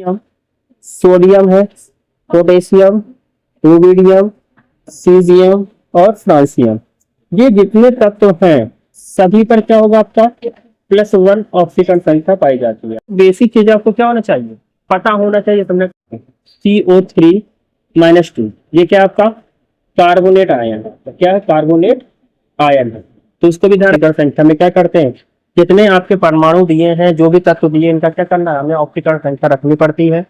Magnesium, sodium है, potassium, rubidium, caesium और francium. ये जितने तत्व हैं सभी पर क्या होगा आपका +1 ऑक्सीकरण संख्या पाई जाती है। बेसिक चीज आपको क्या होना चाहिए, पता होना चाहिए। तुमने CO3-2 ये क्या आपका कार्बोनेट आयन है। क्या है, कार्बोनेट आयन है। तो उसको भी ध्यान संख्या में क्या करते हैं, जितने आपके परमाणु दिए हैं, जो भी तत्व दिए, इनका क्या करना है, हमें ऑक्सीकरण संख्या रखनी पड़ती है।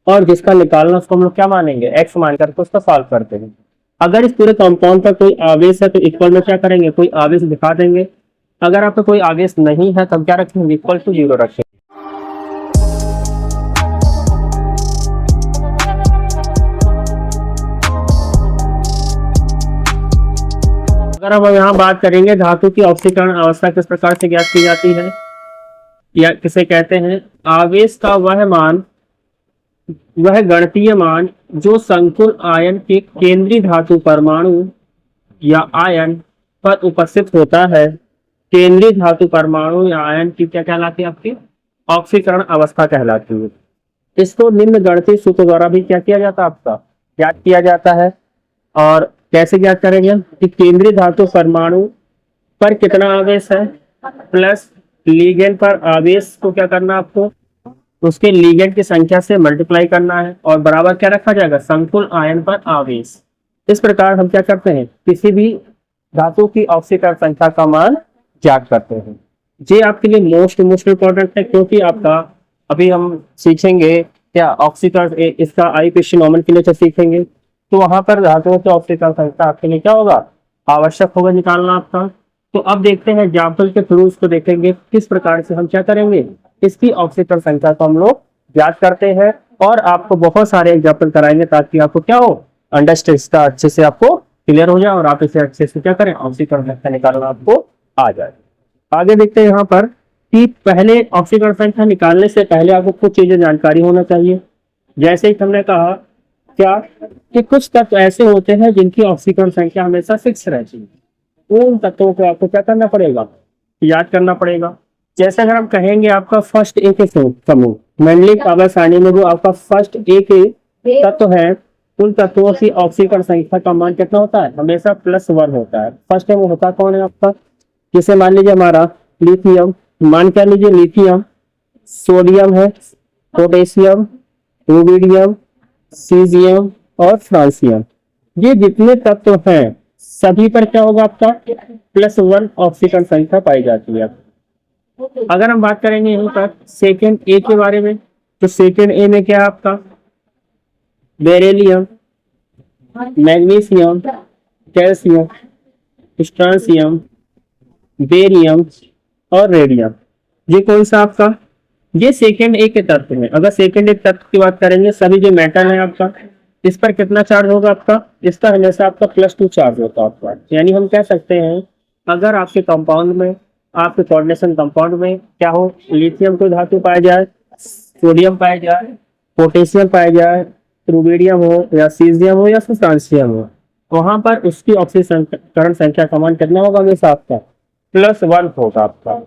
और जिसका निकालना उसको हम लोग क्या मानेंगे, x मान करके उसका सॉल्व करते हैं। अगर इस पूरे कंपाउंड पर कोई आवेश है तो इक्वल में क्या करेंगे, कोई आवेश दिखा देंगे। अगर आप पे कोई आवेश नहीं है तब क्या रखेंगे, =0 रखेंगे। अगर हम यहाँ बात करेंगे धातु की ऑक्सीकरण अवस्था किस प्रकार से ज्ञात की जाती है, या किसे कहते हैं, आवेश का वह गणितीय मान जो संकुल आयन के केंद्रीय धातु परमाणु या आयन पर उपस्थित होता है। केंद्रीय धातु परमाणु या आयन की क्या कहलाती है, आपकी ऑक्सीकरण अवस्था कहलाती है। इसको निम्न गणितीय सूत्र द्वारा भी क्या किया जाता है, आपका ज्ञात किया जाता है। और कैसे ज्ञात करेंगे कि केंद्रीय धातु परमाणु पर कितना आवेश है प्लस लिगेंड पर आवेश को क्या करना, आपको उसके लिगेंड की संख्या से मल्टीप्लाई करना है और बराबर क्या रखा जाएगा, संकुल आयन पर आवेश। इस प्रकार हम क्या करते हैं, किसी भी धातु की ऑक्सीकरण संख्या का मान ज्ञात करते हैं। ये आपके लिए मोस्ट इंपॉर्टेंट है, क्योंकि आपका अभी हम सीखेंगे क्या ऑक्सीकरण, इसका आईपीसी नोमेनक्लेचर सीखेंगे, तो वहां पर धातुओं की ऑक्सीकरण संख्या आपके लिए क्या होगा, आवश्यक होगा निकालना आपका। तो अब देखते हैं एग्जाम्पल के थ्रू इसको देखेंगे किस प्रकार से हम क्या करेंगे, इसकी ऑक्सीकरण संख्या को हम लोग ज्ञात करते हैं। और आपको बहुत सारे एग्जाम्पल कराएंगे ताकि आपको क्या हो, अंडरस्टैंड इसका अच्छे से आपको क्लियर हो जाए और आप इसे अच्छे से क्या करें, ऑक्सीकरण संख्या निकालना आपको आ जाए। आगे देखते हैं यहाँ पर कि पहले ऑक्सीकरण संख्या निकालने से पहले आपको कुछ चीजें जानकारी होना चाहिए। जैसे ही हमने कहा क्या कि कुछ तत्व ऐसे होते हैं जिनकी ऑक्सीकरण संख्या हमेशा फिक्स रहती है, उन तत्वों को आपको क्या करना पड़ेगा, याद करना पड़ेगा। जैसे अगर हम कहेंगे आपका फर्स्ट ए के समूह, मैंडलिक पावर सारणी में जो आपका फर्स्ट ए के तत्व है, उन तत्वों की ऑक्सीकरण संख्या का मान कितना होता है, हमेशा +1 होता है। फर्स्ट में होता कौन है आपका, जैसे मान लीजिए हमारा लिथियम, मान क्या लीजिए लिथियम, सोडियम है, पोटेशियम, रुबिडियम, सीजियम और फ्रांसियम। ये जितने तत्व हैं सभी पर क्या होगा, आपका +1 ऑक्सीकरण संख्या पाई जाती है। अगर हम बात करेंगे यहाँ पर सेकेंड ए के बारे में, तो सेकेंड ए में क्या है आपका beryllium, magnesium, calcium, strontium, barium और रेडियम। ये कौन सा आपका, ये सेकेंड ए के तत्व है। अगर सेकेंड ए तत्व की बात करेंगे, सभी जो मेटल है आपका, इस पर कितना चार्ज होगा आपका, इस पर हमेशा आपका +2 चार्ज होता है आपका। यानी हम कह सकते हैं अगर आपके कंपाउंड में, आपके कोऑर्डिनेशन कंपाउंड में क्या हो, लिथियम को धातु पाया जाए, सोडियम पाया जाए, पोटेशियम पाया जाए, रुबिडियम हो या सीजियम हो या फ्रांसियम हो, वहां पर उसकी ऑक्सीकरण संख्या का मान कितना होगा, हमेशा आपका +1 होगा आपका।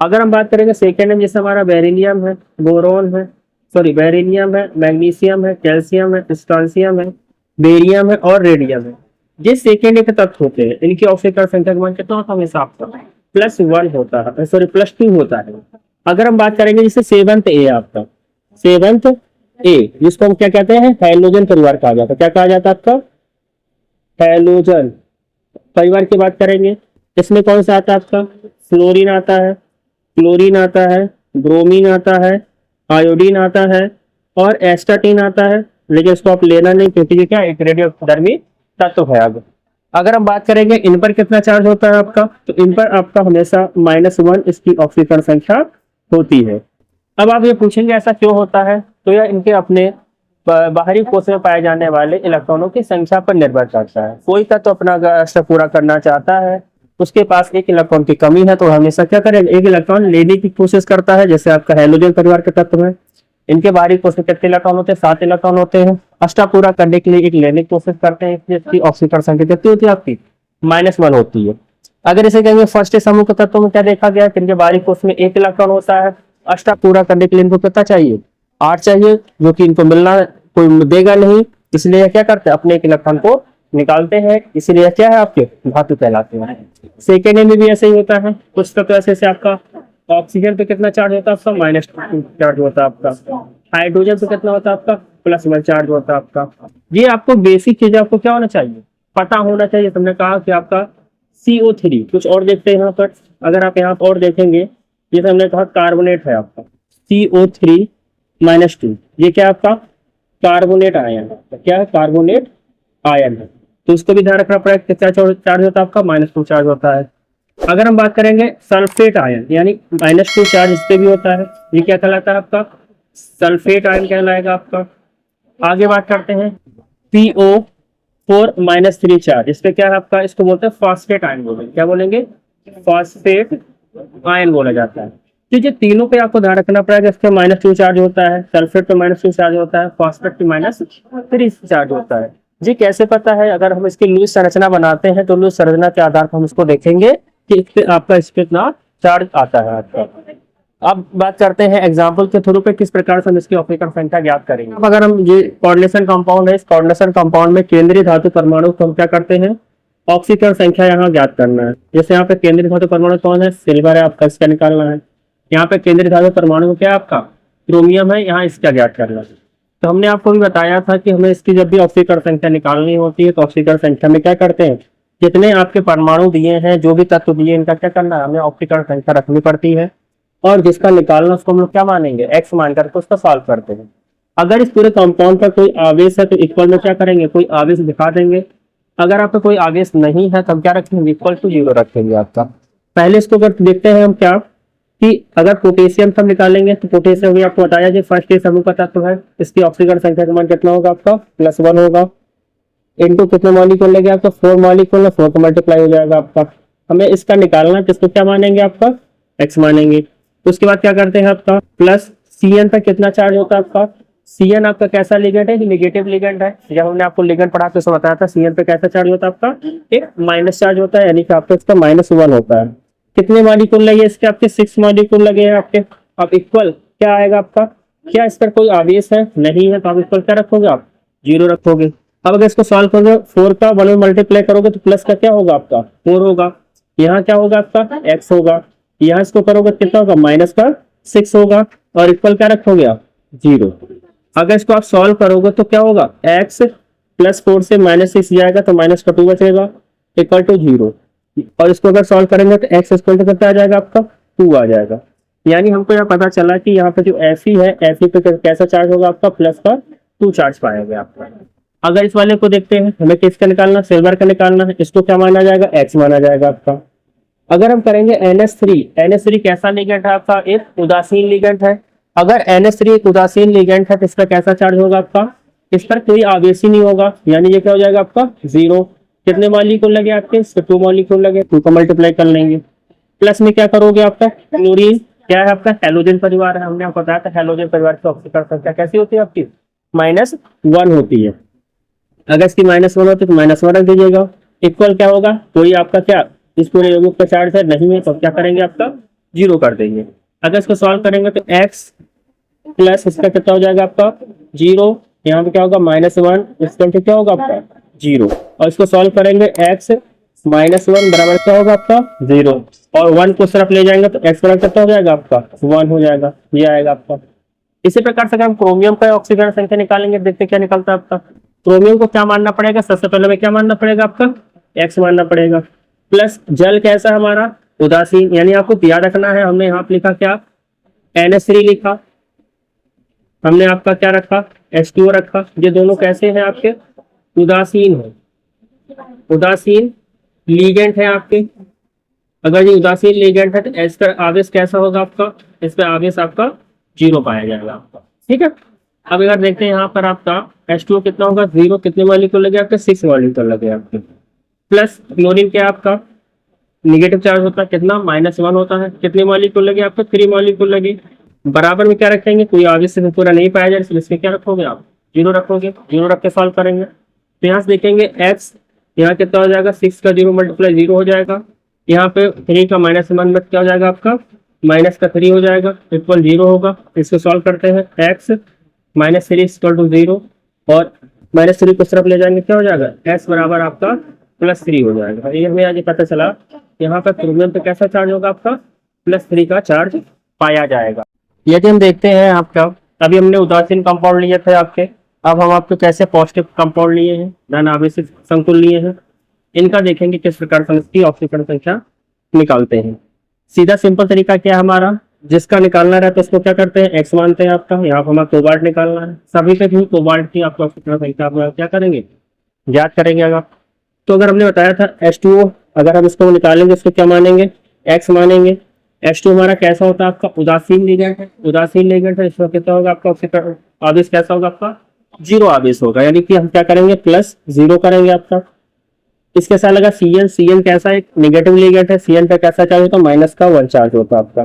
अगर हम बात करेंगे सेकेंड में, जैसे हमारा बेरिलियम है, बोरोन है, बेरिलियम है, मैग्नीशियम है, कैल्शियम है, स्ट्रांसियम है, बेरियम है और रेडियम है। ये सेकेंड के तत्व होते हैं, इनकी ऑक्सीकरण संख्या का मान कितना होता है, हमेशा आपका +1 होता है, +2 होता है। अगर हम बात करेंगे जैसे सेवंथ ए आपका, सेवंथ ए जिसको हम क्या कहते हैं, हैलोजन परिवार कहा जाता है। क्या कहा जाता है आपका, हैलोजन परिवार की बात करेंगे, इसमें कौन सा आता है आपका, फ्लोरीन आता है, क्लोरीन आता है, ब्रोमीन आता है, आयोडीन आता है और एस्टाटीन आता है। लेकिन इसको आप लेना नहीं क्योंकि ये क्या एक रेडियोधर्मी तत्व है। अगर हम बात करेंगे इन पर कितना चार्ज होता है आपका, तो इन पर आपका हमेशा -1 इसकी ऑक्सीकरण संख्या होती है। अब आप ये पूछेंगे ऐसा क्यों होता है, तो यह इनके अपने बाहरी कोश में पाए जाने वाले इलेक्ट्रॉनों की संख्या पर निर्भर करता है। कोई तत्व अपना आवर्त पूरा करना चाहता है, उसके पास एक इलेक्ट्रॉन की कमी है, तो हमेशा क्या करेगा, एक इलेक्ट्रॉन लेने की कोशिश करता है। जैसे आपका हैलोजन परिवार के तत्व है, इनके बाहरी कोश में कितने इलेक्ट्रॉन होते हैं, 7 इलेक्ट्रॉन होते हैं। अष्टा पूरा करने के लिए एक लेने की कोशिश करते हैं, जिसकी ऑक्सीकरण संख्या कितनी होती है आपकी, -1 होती है। अगर इसे कहेंगे फर्स्ट समूह के तत्वों में क्या देखा गया, इनके बाहरी कोश में एक इलेक्ट्रॉन होता है, अष्टा पूरा करने के लिए इनको कितना चाहिए, 8 चाहिए, जो कि इनको मिलना कोई देगा नहीं, इसलिए क्या करते हैं अपने एक इलेक्ट्रॉन को निकालते हैं, इसीलिए क्या है आपके धातु कहलाते हैं। सेकेंड में भी ऐसे ही होता है, कुछ तत्व ऐसे से आपका ऑक्सीजन पे कितना चार्ज होता है आपका, -2 चार्ज होता है आपका। हाइड्रोजन पे कितना होता है आपका, +1 चार्ज होता है आपका। ये आपको बेसिक चीजें आपको क्या होना चाहिए, पता होना चाहिए। तुमने कहा कि आपका CO3, कुछ और देखते हैं यहाँ पर, अगर आप यहाँ पर और देखेंगे, जैसे हमने कहा कार्बोनेट है आपका CO3-2, ये क्या आपका कार्बोनेट आयन है, क्या है कार्बोनेट आयन है, तो उसको भी ध्यान रखना पड़ेगा कितना चार्ज होता है आपका, -2 चार्ज होता है। अगर हम बात करेंगे सल्फेट आयन, यानी -2 चार्ज इस पे भी होता है, ये क्या कहलाता है आपका सल्फेट आयन कहलाएगा आपका। आगे बात करते हैं PO4-3 चार्ज, इस पे क्या है आपका, इसको बोलते हैं फॉस्फेट आयन बोलेंगे, क्या बोलेंगे, फॉस्फेट आयन बोला जाता है। तो ये तीनों पे आपको ध्यान रखना पड़ेगा, इसके -2 चार्ज होता है, सल्फेट पे -2 चार्ज होता है, फॉस्फेट पे -3 चार्ज होता है। जी कैसे पता है, अगर हम इसकी लुईस संरचना बनाते हैं तो लुईस संरचना के आधार पर हम इसको देखेंगे कि आपका इस पे कितना चार्ज आता है आपका। अब बात करते हैं एग्जाम्पल के थ्रू पे किस प्रकार से हम इसकी ऑप्टिकल संख्या ज्ञात करेंगे। अब अगर हम ये कोऑर्डिनेशन कंपाउंड है, इस कोऑर्डिनेशन कंपाउंड में केंद्रीय धातु परमाणु को हम क्या करते हैं, ऑक्सीकरण संख्या यहाँ ज्ञात करना है। जैसे यहाँ पे केंद्रीय धातु परमाणु कौन है, सिल्वर है आपका, इसका निकालना है। यहाँ पे केंद्रीय धातु परमाणु क्या है आपका, क्रोमियम है, यहाँ इसका ज्ञात करना है। तो हमने आपको भी बताया था कि हमें इसकी जब भी ऑक्सीकरण संख्या निकालनी होती है तो ऑक्सीकरण संख्या में क्या करते हैं, जितने आपके परमाणु दिए हैं, जो भी तत्व दिए, इनका क्या करना है, हमें ऑक्सीकरण संख्या रखनी पड़ती है, और जिसका निकालना उसको हम लोग क्या मानेंगे, x मान करके उसका सॉल्व करते हैं। अगर इस पूरे कंपाउंड पर कोई आवेश है तो इक्वल में क्या करेंगे, कोई आवेश दिखा देंगे। अगर आपका कोई आवेश नहीं है तो हम क्या रखेंगे, =0 रखेंगे आपका। पहले इसको अगर देखते हैं हम क्या, कि अगर पोटेशियम हम निकालेंगे तो पोटेशियम भी आपको बताया जो फर्स्ट के समूह का तत्व है, इसकी ऑक्सीकरण संख्या का मान कितना होगा आपका, +1 होगा, इनटू कितने मॉलिक्यूल लगे आपका, 4 मॉलिक्यूल, 4 को मल्टीप्लाई हो जाएगा आपका। हमें इसका निकालना, किसको क्या मानेंगे आपका, x मानेंगे। उसके बाद क्या करते हैं आपका, प्लस Cn पर कितना चार्ज होता है आपका, Cn आपका कैसा लिगेंड है, निगेटिव लिगेंड है। जब हमने आपको लिगेंड पढ़ा तो बताया था Cn पे कैसा चार्ज होता है आपका, एक माइनस चार्ज होता है, यानी कि आपका इसका -1 होता है। कितने मॉलिक्यूल लगे इसके आपके, 6 मॉलिक्यूल लगे हैं आपके। अब इक्वल क्या आएगा आपका, क्या इस पर कोई आवेश है, नहीं है, तो आप इक्वल क्या रखोगे आप, 0 रखोगे। अब अगर इसको सॉल्व करोगे, 4 का 1 में मल्टीप्लाई करोगे तो प्लस का क्या होगा आपका, 4 होगा। यहाँ क्या होगा आपका, x होगा। यहाँ इसको करोगे कितना होगा, -6 होगा, और इक्वल क्या रखोगे आप, 0। अगर इसको आप सॉल्व करोगे तो क्या होगा, x + 4 से -6 जाएगा तो -2 बचेगा, इक्वल टू 0। और इसको अगर सॉल्व करेंगे तो x इक्वल टू कितना आ जाएगा आपका, 2 आ जाएगा। यानी हमको यह पता चला कि यहाँ पे जो Fe है, Fe पे कैसा चार्ज होगा आपका, प्लस का 2 चार्ज पाया गया आपका। अगर इस वाले को देखते हैं, हमें किसका निकालना, सिल्वर का निकालना है, इसको क्या माना जाएगा, x माना जाएगा आपका। अगर हम करेंगे NH3 कैसा लिगेंड है आपका, एक उदासीन लिगेंड है। अगर NH3 एक उदासीन लिगेंड है तो इस पर कैसा चार्ज होगा आपका, इस पर कोई आवेश ही नहीं होगा, यानी ये क्या हो जाएगा आपका, 0। कितने मॉलिक्यूल लगे आपके, 2 मॉलिक्यूल लगे, 2 को मल्टीप्लाई कर लेंगे। प्लस में क्या करोगे आपका, क्लोरीन क्या है आपका, हैलोजन परिवार है, हमने आपको बताया था हैलोजन परिवार की ऑक्सीकरण संख्या कैसी होती है आपकी, -1 होती है। अगर इसकी -1 होती है तो -1 रख दीजिएगा। इक्वल क्या होगा, कोई आपका क्या इस पूरे यौगिक का चार्ज है नहीं है, तो क्या करेंगे आपका 0 कर देंगे। अगर इसको सॉल्व करेंगे तो x प्लस इसका कितना हो जाएगा आपका 0, यहाँ पे क्या होगा -1, इसका क्या होगा आपका 0, और इसको सॉल्व करेंगे x -1 बराबर क्या होगा आपका 0, और 1 को सिर्फ ले जाएंगे तो x बराबर कितना हो जाएगा आपका 1 हो जाएगा, ये आएगा आपका। इसी प्रकार से अगर हम क्रोमियम का ऑक्सीकरण संख्या निकालेंगे, देखते क्या निकलता है आपका। क्रोमियम को क्या मानना पड़ेगा, सबसे पहले में क्या मानना पड़ेगा आपका, x मानना पड़ेगा। प्लस जल कैसा हमारा, उदासीन, यानी आपको याद रखना है, हमने यहाँ पे लिखा क्या, NH3 लिखा, हमने आपका क्या रखा, H2O रखा। ये दोनों कैसे हैं आपके, उदासीन है, उदासीन लीगेंट है आपके। अगर ये उदासीन लीगेंट है तो इस पर आवेश कैसा होगा आपका, इस पर आवेश आपका 0 पाया जाएगा आपका, ठीक है। अब अगर देखते हैं यहाँ पर आपका H2O कितना होगा 0, कितने मॉलिक्यूल लगे आपके 6 मॉलिक्यूल लगे आपके। प्लस क्लोरीन क्या आपका निगेटिव चार्ज होता है, कितना -1 होता है, कितने मॉलिक्यूल लगे आपको 3 मॉलिक्यूल लगे। बराबर में क्या रखेंगे, कोई आवेश से पूरा नहीं पाया जाए, इसलिए इसमें क्या रखोगे आप 0 रखोगे, 0 रख के सॉल्व करेंगे तो यहाँ से देखेंगे x यहाँ कितना हो जाएगा, 6 का 0 × 0 हो जाएगा, यहाँ पे 3 का -1 में क्या हो जाएगा आपका माइनस का 3 हो जाएगा, इक्वल 0 होगा। इसको सॉल्व करते हैं, एक्स माइनस 3 इक्वल टू 0 और माइनस 3 को तरफ ले जाएंगे, क्या हो जाएगा, एक्स बराबर आपका +3 हो जाएगा। ये हमें आज पता चला यहाँ पर क्रोमियम पे कैसा चार्ज होगा, आपका +3 का चार्ज पाया जाएगा। यदि हम देखते हैं आपका, अभी हमने उदासीन कंपाउंड लिए थे आपके, अब हम आपको कैसे पॉजिटिव कंपाउंड लिए हैं, धन आवेशित संकुल लिए हैं, इनका देखेंगे किस प्रकार से इसकी ऑक्सीकरण संख्या निकालते हैं। सीधा सिंपल तरीका क्या है हमारा, जिसका निकालना रहता है उसको क्या करते हैं, एक्स मानते हैं आपका। यहाँ पर हमें कोबाल्ट निकालना है, सभी पे भी कोबाल्ट की आपको ऑक्सीकरण संख्या आप क्या करेंगे, ज्ञात करेंगे। अगर तो अगर हमने बताया था H2O, अगर हम इसको निकालेंगे उसको क्या मानेंगे, एक्स मानेंगे। H2 हमारा कैसा होता है, आपका उदासीन लिगेंड है, उदासीन लिगेंड है, इसमें कितना होगा आपका ऑक्सीकरण आवेश कैसा होगा, आपका 0 आवेश होगा, यानी कि हम क्या करेंगे, +0 करेंगे आपका। इसके साथ लगा Cn कैसा है, निगेटिव लिगेंड है, Cn पे कैसा चार्ज होता है, माइनस का 1 चार्ज होता है आपका।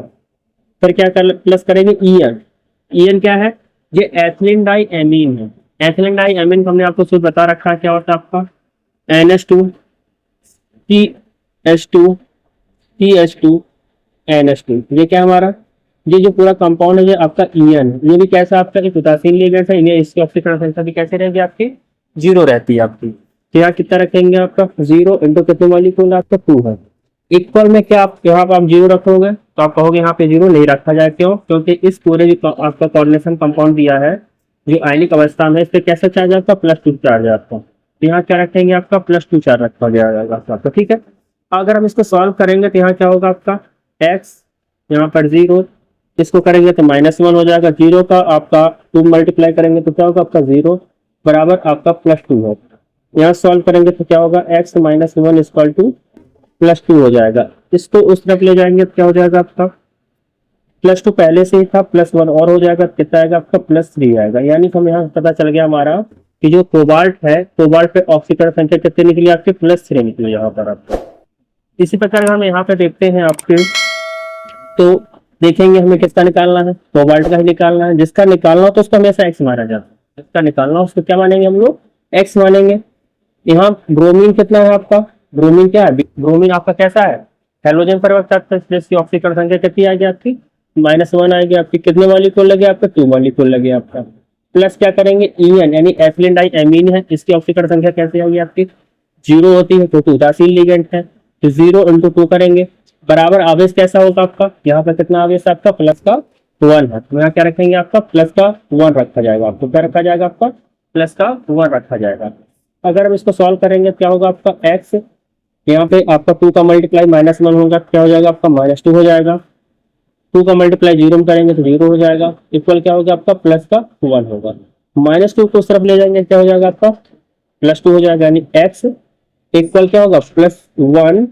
फिर क्या प्लस करेंगे, En क्या है, ये एथिलीन डाई एमीन है। एथिलीन डाई एमीन को हमने आपको सूत्र बता रखा है, क्या होता है आपका NH2 CH2 CH2 NH2। ये क्या हमारा, ये जो पूरा कंपाउंड है ये आपका En, ये भी कैसा आपका एक उदासीन लिगेंड है, ये इसकी ऑक्सीकरण संख्या भी कैसे रहेगी आपकी, 0 रहती है आपकी। तो यहाँ कितना रखेंगे आपका 0 इंटू कितने मॉलिक्यूल आपका 2 है। इक्वल में क्या आप यहाँ पर आप 0 रखोगे तो आप कहोगे यहाँ पे 0 नहीं रखा जाए, क्यों, क्योंकि इस पूरे जो आपका कोऑर्डिनेशन कंपाउंड दिया है जो आयनिक अवस्था में, इस पे कैसा चार्ज आपका +2 चार्ज आपका। तो यहाँ क्या रखेंगे आपका +2 चार्ज रखा जाएगा आपका, ठीक है। अगर हम इसको सॉल्व करेंगे तो यहाँ क्या होगा आपका एक्स, यहाँ पर 0, इसको करेंगे तो -1 हो जाएगा, 0 का आपका 2 मल्टीप्लाई करेंगे तो क्या होगा आपका 0 बराबर आपका +2 होगा। यहाँ सॉल्व करेंगे तो क्या होगा, x - 1 इक्वल टू +2 हो जाएगा। इसको उस तरफ ले जाएंगे तो क्या हो जाएगा आपका, +2 पहले से ही था, +1 और हो जाएगा, कितना आएगा आपका +3 आएगा। यानी कि हम यहाँ पता चल गया हमारा कि जो कोबाल्ट है, कोबाल्ट पे ऑक्सीकरण संख्या कितनी निकली आपकी, +3 निकली यहाँ पर आपको। इसी प्रकार हम यहाँ पे देखते हैं आपके, तो देखेंगे हमें किसका निकालना है, कोबाल्ट का ही निकालना है। जिसका निकालना हो तो उसको हमेशा x माना जाता है, जिसका निकालना हो उसको क्या मानेंगे हम लोग, x मानेंगे। यहाँ ब्रोमीन कितना है आपका, ब्रोमीन क्या है, ब्रोमीन आपका कैसा है, हेलोजन परिवर्तक, जिसकी ऑक्सीकरण संख्या कितनी आएगी आपकी, -1 आएगी आपकी। कितने मॉलिक्यूल लगे आपका, 2 मॉलिक्यूल लगे आपका। प्लस क्या करेंगे, En यानी एथिलीन डाई एमीन है, इसकी ऑक्सीकरण संख्या कैसे होगी आपकी, 0 होती है, तो उदासीन लिगेंड है, तो 0 × 2 करेंगे बराबर आवेश कैसा होगा आपका, यहाँ पे कितना आवेश आपका +1 है, तो यहाँ क्या रखेंगे आपका +1 रखा जाएगा। आपको क्या रखा जाएगा, आपका +1 रखा जाएगा। अगर हम इसको सॉल्व करेंगे क्या होगा आपका x, यहाँ पे आपका 2 का मल्टीप्लाई -1 होगा, क्या हो जाएगा आपका -2 हो जाएगा। 2 का मल्टीप्लाई 0 में करेंगे तो 0 हो जाएगा, इक्वल क्या होगा आपका +1 होगा। -2 को उस तरफ ले जाएंगे क्या हो जाएगा आपका +2 हो जाएगा, यानी x इक्वल क्या होगा +1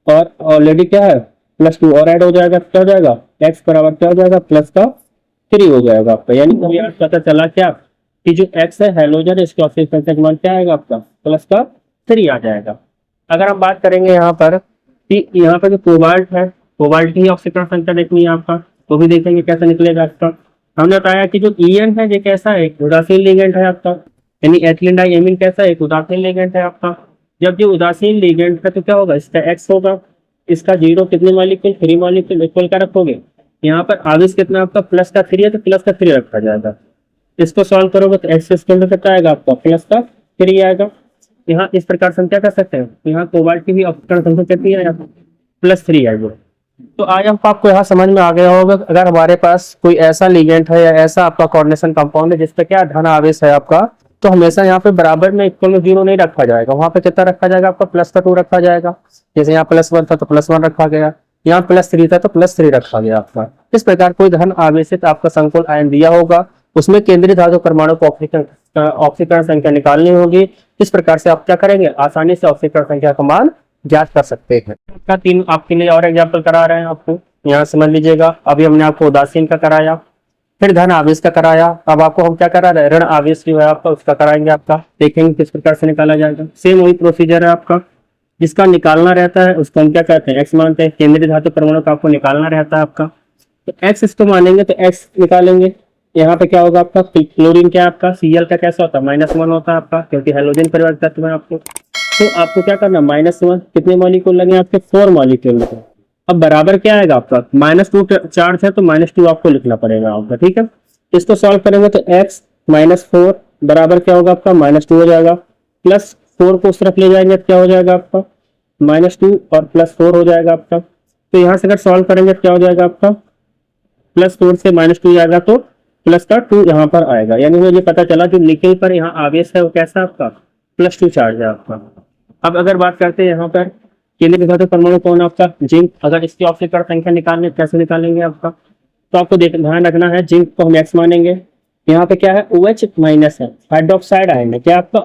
और ऑलरेडी क्या है +2 और ऐड हो जाएगा, क्या हो जाएगा x बराबर क्या हो जाएगा +3 हो जाएगा आपका। यानी कि यहाँ पता चला क्या कि जो x है हेलोजन, इसके ऑक्सीकरण संख्या मान क्या आएगा आपका +3 आ जाएगा। अगर हम बात करेंगे यहाँ पर कि यहाँ पर जो कोबाल्ट है, कोबाल्ट की ऑक्सीकरण संख्या देखनी है आपका, तो भी देखेंगे कैसे निकलेगा आपका। हमने बताया कि जो En है ये कैसा है, उदासीन लिगेंड है आपका, यानी एथिलीन डाई एमीन कैसा है, एक उदासीन लिगेंड है आपका। जब ये उदासीन लिगेंड है तो क्या होगा, इसका x होगा, इसका 0 कितने मॉलिक्यूल, 3 मॉलिक्यूल, इक्वल क्या रखोगे, यहाँ पर आवेश कितना आपका +3 है तो +3 रखा जाएगा। इसको सॉल्व करोगे तो x स्क्वायर कितना आएगा आपका +3 आएगा। यहाँ इस प्रकार से हम क्या कर सकते हैं, यहाँ कोबाल्ट की भी ऑक्सीकरण संख्या कितनी है, +3 आएगा। तो आज आपको यहाँ समझ में आ गया होगा, अगर हमारे पास कोई ऐसा लिगेंड है या ऐसा आपका कोऑर्डिनेशन कंपाउंड है जिसपे क्या धन आवेश है आपका, तो हमेशा यहाँ पे बराबर में इक्वल में 0 नहीं रखा जाएगा, वहां पे कितना रखा जाएगा आपका +2 रखा जाएगा। जैसे यहाँ +1 था तो +1 रखा गया, यहाँ +3 था तो +3 रखा गया आपका। इस प्रकार कोई धन आवेशित आपका संकुल आयन दिया होगा, उसमें केंद्रीय धातु परमाणु को ऑक्सीकरण संख्या निकालनी होगी। इस प्रकार से आप क्या करेंगे, आसानी से ऑक्सीकरण संख्या का मान ज्ञात कर सकते हैं। इसका 3 आपके लिए और एग्जाम्पल करा रहे हैं आपको, यहाँ समझ लीजिएगा। अभी हमने आपको उदासीन का कराया, फिर धन आवेश का कराया, अब आपको हम क्या करा रहे हैं, ऋण आवेश जो है आपका उसका कराएंगे। आपका देखेंगे किस प्रकार से निकाला जाएगा। सेम वही प्रोसीजर है आपका, जिसका निकालना रहता है उसको हम क्या कहते हैं, एक्स मानते हैं। केंद्रीय धातु परमाणु का आपको निकालना रहता है आपका, तो एक्स इसको मानेंगे तो एक्स निकालेंगे। यहाँ पे क्या होगा आपका, क्लोरीन क्या है आपका, Cl का कैसा होता है, -1 होता है आपका, क्योंकि हेलोजन परिवर्तक तत्व है आपको। तो आपको क्या करना, -1 कितने मॉलिक्यूल लगे आपके, 4 मॉलिक्यूल लगे। अब बराबर क्या आएगा आपका, -2 चार्ज है तो -2 आपको लिखना पड़ेगा आपका, ठीक है। इसको सॉल्व करेंगे तो x -4 बराबर क्या होगा आपका, -2 हो जाएगा। प्लस 4 को उस तरफ ले जाएंगे तो क्या हो जाएगा आपका, -2 और +4 हो जाएगा आपका। तो यहाँ से अगर सॉल्व करेंगे तो क्या हो जाएगा आपका, +4 से -2 जाएगा तो प्लस का 2 यहाँ पर आएगा। यानी मुझे पता चला कि निकेल पर यहाँ आवेश है वो कैसा आपका, +2 चार्ज है आपका। अब अगर बात करते हैं यहाँ पर केंद्रीय धातु परमाणु कौन आपका, जिंक। अगर इसकी ऑक्सीकरण संख्या निकालने कैसे निकालेंगे आपका, तो आपको ध्यान रखना है जिंक को हम एक्स मानेंगे। यहाँ पे क्या है, OH माइनस है, हाइड्रोक्साइड आयन है, क्या आपका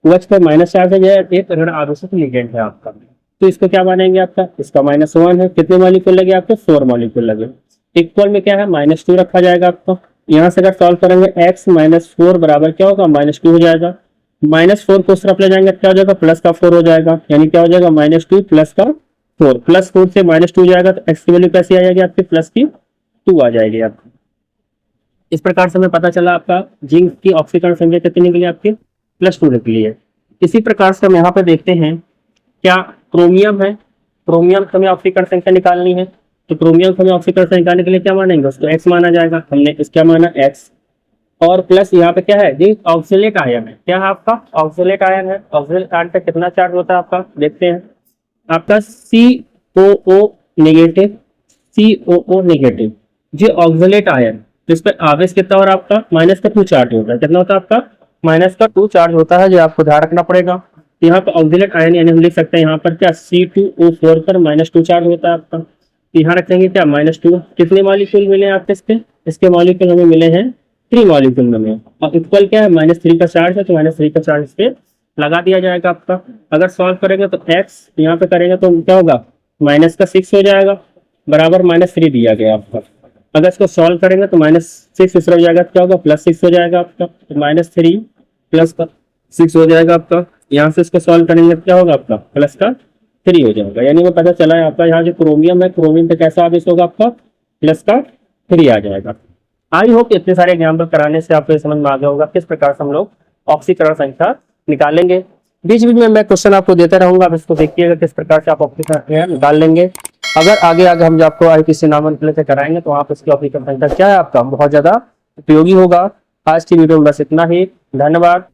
OH पर माइनस चार्ज है, यह एक ऋण आवेशित लिगेंड है आपका। तो इसको क्या मानेंगे आपका, इसका -1 है, कितने मॉलिक्यूल लगे आपको, 4 मॉलिक्यूल लगे। इक्वल में क्या है, -2 रखा जाएगा आपको। यहाँ से अगर सॉल्व करेंगे x -4 बराबर क्या होगा, -2 हो जाएगा। -4 को उस तरफ ले जाएंगे क्या हो जाएगा, प्लस का 4 हो जाएगा। यानी क्या हो जाएगा, -2 प्लस का 4, +4 से -2 जाएगा तो x की वैल्यू कैसी आ जाएगी आपकी, +2 आ जाएगी आपकी। इस प्रकार से हमें पता चला आपका जिंक की ऑक्सीकरण संख्या कितनी निकली आपकी, +2 निकली है। इसी प्रकार से हम यहाँ पे देखते हैं क्या क्रोमियम है, क्रोमियम से हमें ऑक्सीकरण संख्या निकालनी है। तो क्रोमियम को हमें ऑक्सीकरण संख्या निकालने के लिए क्या मानेंगे, उसको x माना जाएगा। हमने क्या माना, x। और प्लस यहाँ पे क्या है, जिंक ऑक्सलेट आयन है, क्या है आपका, ऑक्सलेट आयन है। ऑक्सलेट आयन पे कितना चार्ज होता है आपका, देखते हैं। आपका COO नेगेटिव, COO नेगेटिव, जो ऑक्सलेट आयन जिस पे आवेश कितना और आपका -2 चार्ज होता है, कितना होता है आपका, -2 चार्ज होता है, जो आपको ध्यान रखना पड़ेगा। यहाँ पर ऑक्सलेट आयन यानी हम लिख सकते हैं यहाँ पर क्या, C2O4 पर -2 चार्ज होता है आपका। यहाँ रखेंगे क्या, -2। कितने मॉलिक्यूल मिले आपके इसके मॉलिक्यूल हमें मिले हैं 3 मॉलिक्यूल में। और इक्वल क्या है, -3 का चार्ज है तो -3 का चार्ज इस पे लगा दिया जाएगा आपका। अगर सॉल्व करेंगे तो x यहाँ पे करेंगे तो क्या होगा, -6 हो जाएगा, बराबर -3 दिया गया आपका। अगर इसको सॉल्व करेंगे तो -6 इस तरफ जाएगा तो क्या होगा, +6 हो जाएगा आपका। तो -3 प्लस का 6 हो जाएगा आपका। यहाँ से इसको सॉल्व करेंगे तो क्या होगा आपका, +3 हो जाएगा। यानी वो पता चला है आपका यहाँ जो क्रोमियम है, क्रोमियम पे कैसा आवेश होगा आपका, +3 आ जाएगा। आई होप इतने सारे एग्जाम्पल कराने से आपको समझ में आ गया होगा किस प्रकार से हम लोग ऑक्सीकरण संख्या निकालेंगे। बीच बीच में मैं क्वेश्चन आपको देता रहूंगा, आप इसको देखिएगा किस प्रकार से आप ऑक्सीकरण निकाल लेंगे। अगर आगे हम जो आपको IPC नामांकन से कराएंगे तो आप इसकी ऑक्सीकरण संख्या क्या है आपका बहुत ज्यादा उपयोगी होगा। आज की वीडियो में बस इतना ही, धन्यवाद।